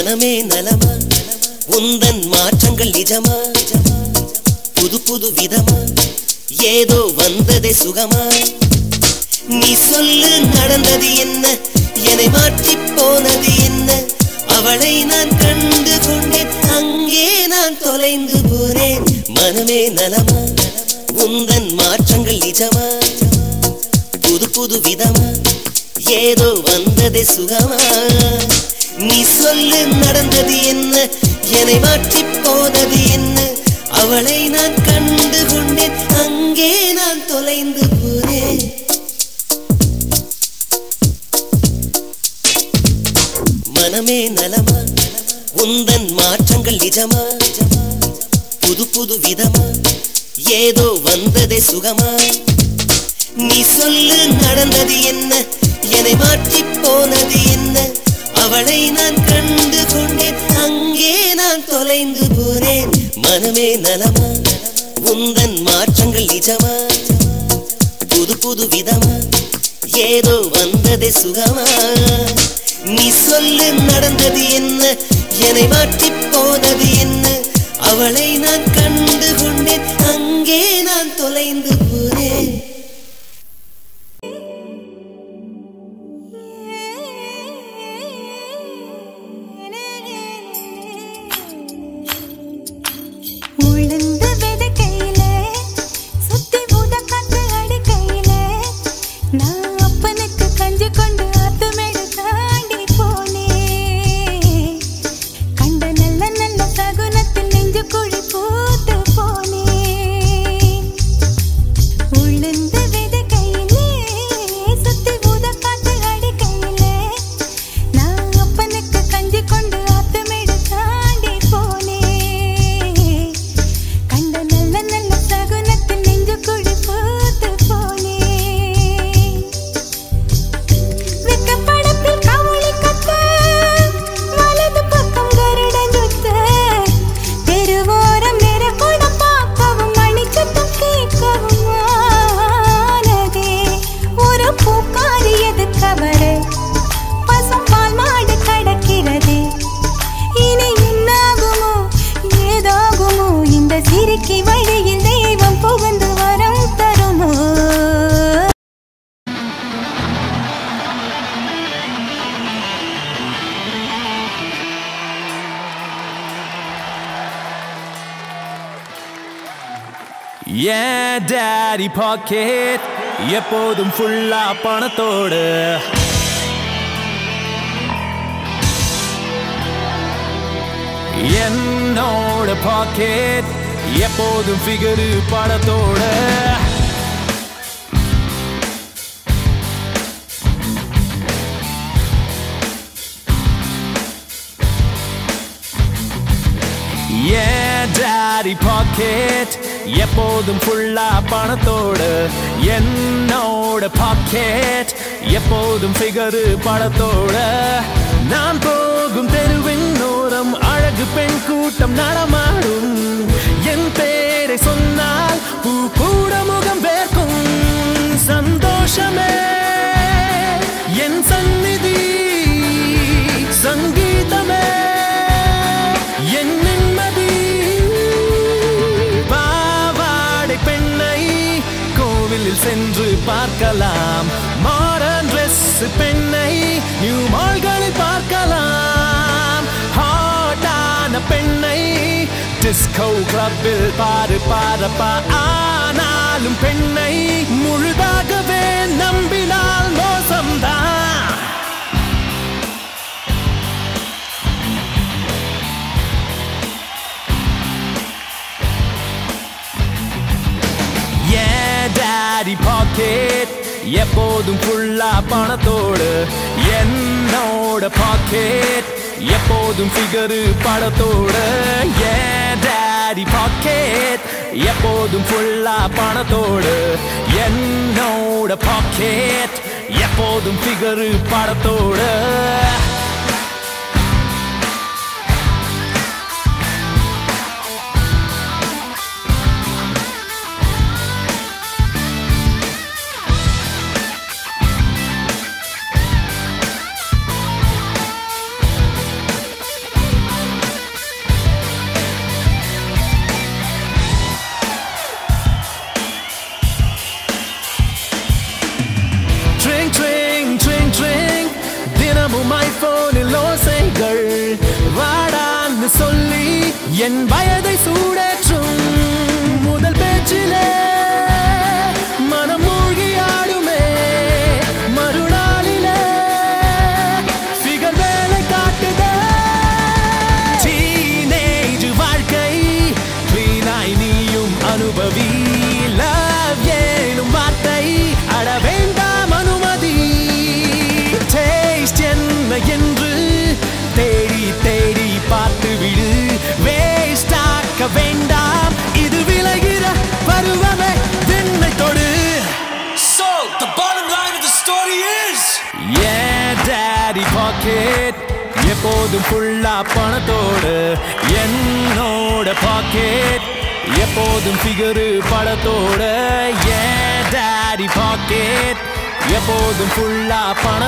மனமே நலமா உந்தன் மாற்றங்கள் நிஜமா புது புது விதமா ஏதோ வந்ததே சுகமா நீ சொல்லு நடந்தது என்ன என்னை மாற்றி போனது என்ன அவளை நான் கண்டு கொண்டேன் அங்கே நான் தொலைந்து போனேன் மனமே நலமா உந்தன் மாற்றங்கள் நிஜமா புது புது விதமா ஏதோ வந்ததே சுகமா நீ சொல்லு நடந்தது என்ன என்னை மாற்றி போனது என்ன அவளை நான் கண்டு கொண்டேன் அங்கே நான் தொலைந்து போனேன் மனமே நலமா உந்தன் மாற்றங்கள் நிஜமா புது புது விதமா ஏதோ வந்ததே சுகமா நீ சொல்லு நடந்தது என்ன என்னை மாற்றி போனது என்ன அவளை நான் கண்டு கொண்டேன் அங்கே நான் தொலைந்து போனேன் மனமே நலமா உந்தன் மாற்றங்கள் நிஜமா புது புது விதமா ஏதோ வந்ததே சுகமா நீ சொல்லு நடந்தது என்ன என்னை மாற்றி போனது என்ன அவளை நான் கண்டு கொண்டேன் அங்கே நான் தொலைந்து போனேன் Yeah, daddy pocket எப்போதும் ஃபுல்லா பணத்தோடு என்னோட பாக்கெட் எப்போதும் ஃபிகரு படத்தோடு Yeah, daddy pocket எப்போதும் ஃபுல்லா பணத்தோடு என்னோட பாக்கெட் எப்போதும் ஃபிகரு படத்தோடு நான் போகும் தெருவின் ஓரம் அழகு பெண் கூட்டம் நடமாடும் என் பேரை சொன்னால் பூ கூட முகம் வேர்க்கும் சந்தோஷமே என் சந்நிதி சங்கீதமே என் நிம்மதி பாவாடை பெண்ணை கோவிலில் சென்று பார்க்கலாம் மாடர்ன் ட்ரெஸ் பெண்ணை நியூ மால்களில் பார்க்கலாம் ஹாட்டான பெண்ணை டிஸ்கோ கிளப்பில் பாரப்பா ஆனாலும் பெண்ணை முழுதாகவே நம்பினால் மோசம்தான் daddy pocket எப்போதும் ஃபுல்லா பணத்தோடு என்னோட பாக்கெட் எப்போதும் ஃபிகரு படத்தோடு daddy pocket எப்போதும் ஃபுல்லா பணத்தோடு என்னோட பாக்கெட் எப்போதும் ஃபிகரு படத்தோடு என் வயதை சூடேற்றும் முதல் பேச்சிலே மனம் மூழ்கி ஆடுமே மறுநாளிலே ஃபிகர் வேலை காட்டுதே டீனேஜ் வாழ்க்கை வீணாய் நீயும் அனுபவி லவ் ஏனும் வார்த்தை அட வேண்டாம் அனுமதி டேஸ்ட் என்ன என்று தேடி தேடி பார்த்து விடு வேஸ்ட் ஆக்க வேண்டாம் இது விலகிற பருவமே திண்ணை தொடு. So the bottom line of the story is Yeah daddy pocket எப்போதும் ஃபுல்லா பணத்தோடு என்னோட பாக்கெட் எப்போதும் ஃபிகரு படத்தோட Yeah daddy pocket எப்போதும் ஃபுல்லா பண